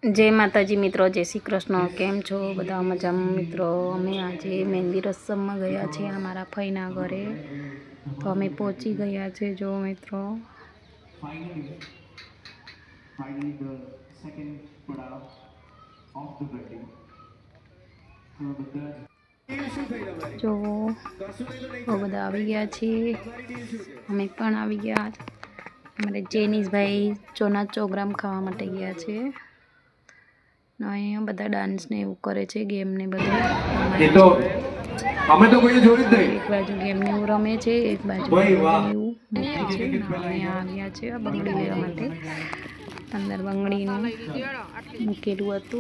जय माताजी मित्रों, जय श्री कृष्ण। केम छो बधा मजामां मित्रों? अमे आज मेहंदी रसम में गया छे अमारा फईना घरे, तो अमे पहोंची गया छे। जो मित्रों जो बधा आवी गया छे, अमे पण आवी गया। अमारे जेनीस भाई चोना चोग्राम खावा माटे गया छे। अहींया बधा डांस ने एवुं करे छे, गेम ने बधुं। एक बाजू गेम ने एवुं रमे छे, एक बाजू बंगड़ी ने एवुं मूके छे। अमे आव्या छे बंगड़ी लेवा माटे। अंदर बंगड़ी मूकेલું હતું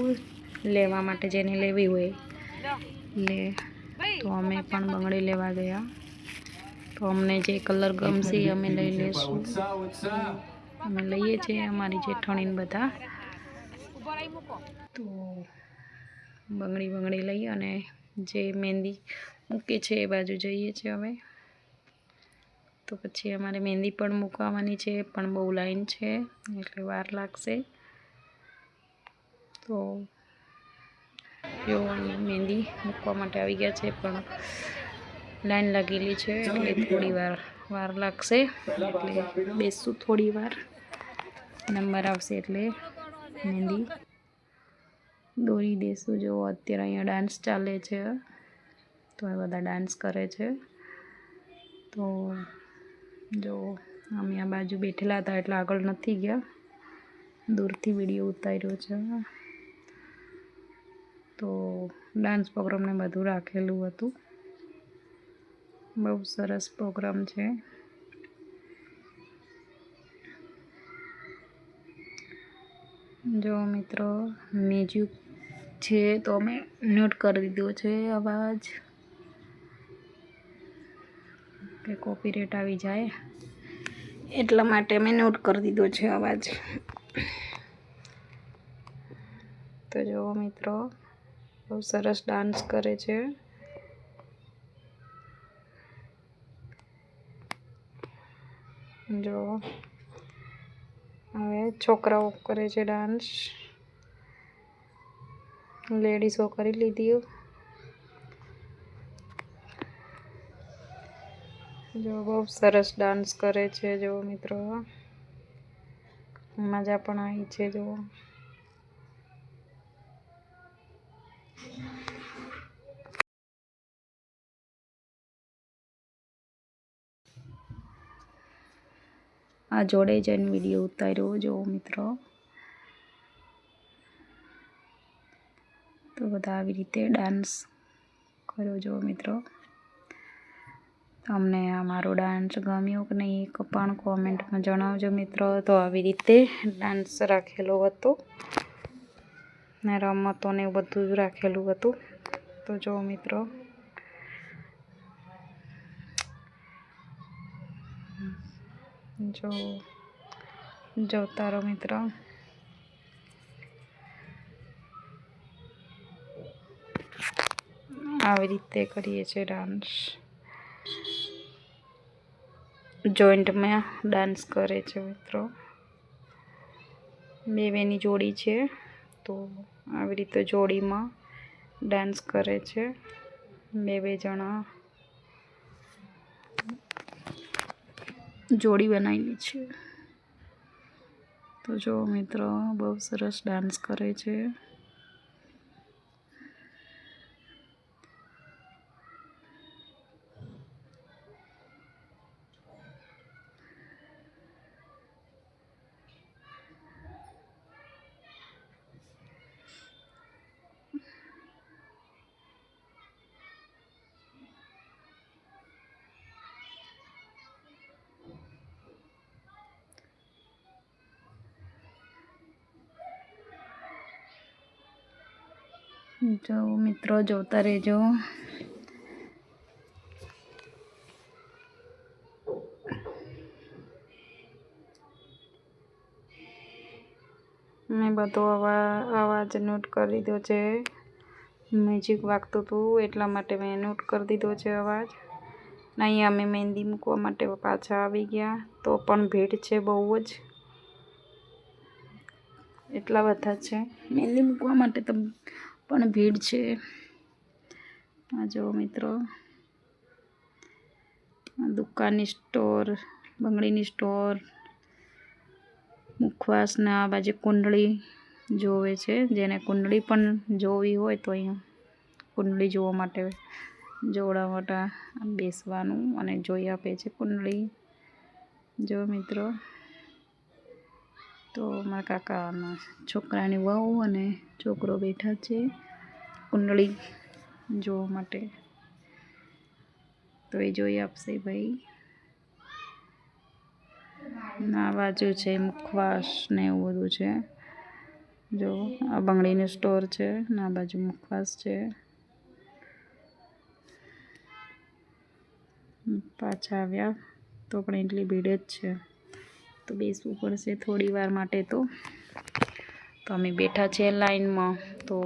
લેવા માટે, જેને લેવી હોય ले। तो अमे पण बंगड़ी लेवा गया। तो अमने जे कलर गमशे अमे लई लेशुं। अमे लईए छे अमारी जेठाणीने बधा। तो बंगड़ी लई अने जे मेहंदी मूके छे ए बाजू जईए छे अमे। तो पछी अमारे मेहंदी पण मूकवानी छे, पण बहु लाइन छे एटले वार लागशे। तो जो मेहंदी मूकवा माटे आवी गया छे, पण लाइन लागेली छे एटले थोड़ी वार लागशे। एटले बेसुं थोड़ी वार, नंबर आवशे एटले मेहंदी दोरी देशुं। जो अत्यारे अहींया डांस चाले छे, तो ए बधा डांस करे छे। तो जो अमे आ बाजू बेठेला हता એટલે આગળ નથી ગયા, दूरथी विडियो उतार्यो छे। तो डांस प्रोग्राम ने बधुं राखेलुं हतुं। बहु सरस प्रोग्राम छे। जो मित्रों म्यूजिक छे तो मैं नोट कर दीधो छे अवाज के कॉपीराइट आवी जाए, एटला माटे मैं नोट कर दीधो छे अवाज। तो जो मित्रों बहुत सरस डांस करे छे। जो हवे छोकराओ करे छे डांस, लेडीजो करी लीधी। जो बहुत सरस डांस करे छे। जो मित्रों मजा पण आई छे। जो आ जोड़े जन विडियो उतार्यो। जो मित्रों तो बधा आवी रीते डांस करो। जो मित्रों तमने आ मारो डांस गम्यो के नहीं एक पण कॉमेंट में जणावजो मित्रों। तो आवी रीते डांस राखेलो हतो ने रमतो ने बधुं राखेलुं हतुं। तो जो मित्रों जो जोता रहो मित्रों। આવી રીતે કરીએ છીએ डांस। जॉइंट में डांस करे छे मित्रों। बेनी जोड़ी छे, तो આવી રીતે जोड़ी में डांस करे छे। बे जना जोड़ी बनाई छे। तो जो मित्रों बहुत सरस डांस करे छे। जो मित्रों जोता रहो। मैं बधो अवाज नोट कर दीधो छे। म्यूजिक वागतुं हतुं एटला माटे मैं नोट कर दीधो छे अवाज। अहींया अमे मेहंदी मूकवा माटे पाछा आवी गया। तो पण भीड़ छे बहु ज, એટલા બધા છે. મહેંદી મૂકવા માટે તો પણ ભીડ છે. આ જો મિત્રો, દુકાનની સ્ટોર, બંગડીની સ્ટોર, મુખવાસના આ બાજુ કુંડળી જોવે છે. જેને કુંડળી પણ જોવી હોય તો અહીંયા કુંડળી જોવા માટે જોડા બેસવાનું અને જોઈ આપે છે કુંડળી. જો મિત્રો, તો મારા કાકાના છોકરાની વહુ અને છોકરો બેઠા છે કુંડળી જોવા માટે. તો એ જોઈ આપશે ભાઈ. આ બાજુ છે મુખવાસ ને એવું બધું છે. જો આ બંગડીનું સ્ટોર છે ને આ બાજુ મુખવાસ છે. પાછા આવ્યા તો પણ એટલી ભીડ જ છે. તો બેસવું પડશે થોડી વાર માટે. તો અમે બેઠા છીએ લાઈનમાં. તો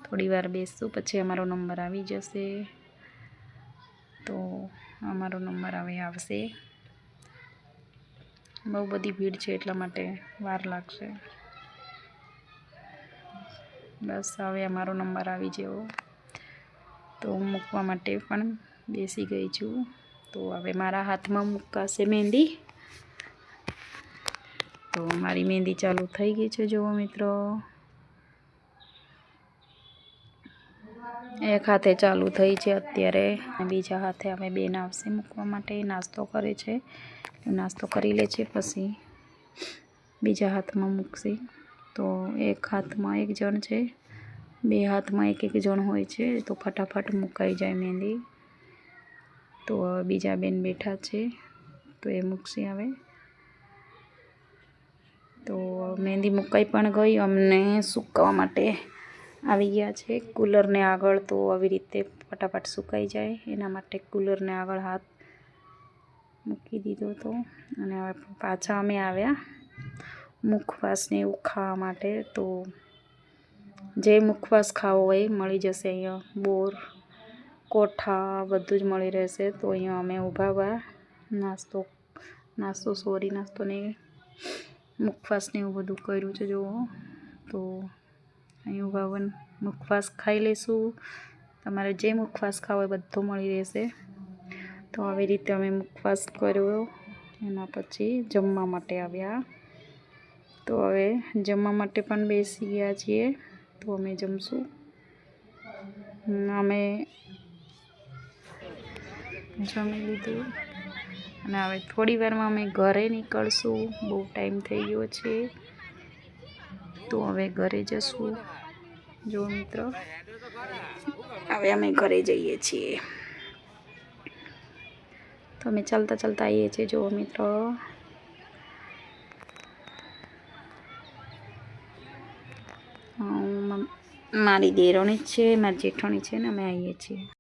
થોડી વાર બેસશું, પછી અમારો નંબર આવી જશે. તો અમારો નંબર હવે આવશે. બહુ બધી ભીડ છે એટલા માટે વાર લાગશે. બસ હવે અમારો નંબર આવી ગયો. તો હું મૂકવા માટે પણ બેસી ગઈ છું. તો હવે મારા હાથમાં મૂકાશે મહેંદી. તો મારી મહેંદી ચાલુ થઈ ગઈ છે. જુઓ મિત્રો, એક હાથે ચાલુ થઈ છે અત્યારે. બીજા હાથે અમે બેન આવશે મૂકવા માટે. નાસ્તો કરે છે, નાસ્તો કરી લે છે, પછી બીજા હાથમાં મૂકશે. તો એક હાથમાં એક જણ છે, બે હાથમાં એક એક જણ હોય છે. તો ફટાફટ મુકાઈ જાય મહેંદી. તો બીજા બેન બેઠા છે, તો એ મૂકશે હવે. તો મહેંદી મુકાઈ પણ ગઈ. અમને સૂકવવા માટે આવી ગયા છે કુલરને આગળ. તો આવી રીતે ફટાફટ સુકાઈ જાય એના માટે કુલરને આગળ હાથ મૂકી દીધો હતો. અને હવે પાછા અમે આવ્યા મુખવાસને એવું ખાવા માટે. તો જે મુખવાસ ખાવો હોય મળી જશે અહીંયા. બોર, કોઠા બધું જ મળી રહેશે. તો અહીંયા અમે ઊભા નાસ્તો ને મુખવાસને એવું બધું કર્યું છે. જુઓ, તો અહીં ઊભા મુખવાસ ખાઈ લઈશું. તમારે જે મુખવાસ ખાવો હોય બધો મળી રહેશે. તો આવી રીતે અમે મુખવાસ કર્યો. એના પછી જમવા માટે આવ્યા. તો હવે જમવા માટે પણ બેસી ગયા છીએ. તો અમે જમશું. અમે જમી લીધું અને હવે થોડી વારમાં અમે ઘરે નીકળશું. બહુ ટાઈમ થઈ ગયો છે. તો હવે ઘરે જશું. જો મિત્રો, હવે અમે ઘરે જઈએ છીએ. તો અમે ચાલતા ચાલતા આવીએ છીએ. જો મિત્રો, મારી દેરાણી છે, મારી જેઠાણી છે ને અમે આવીએ છીએ.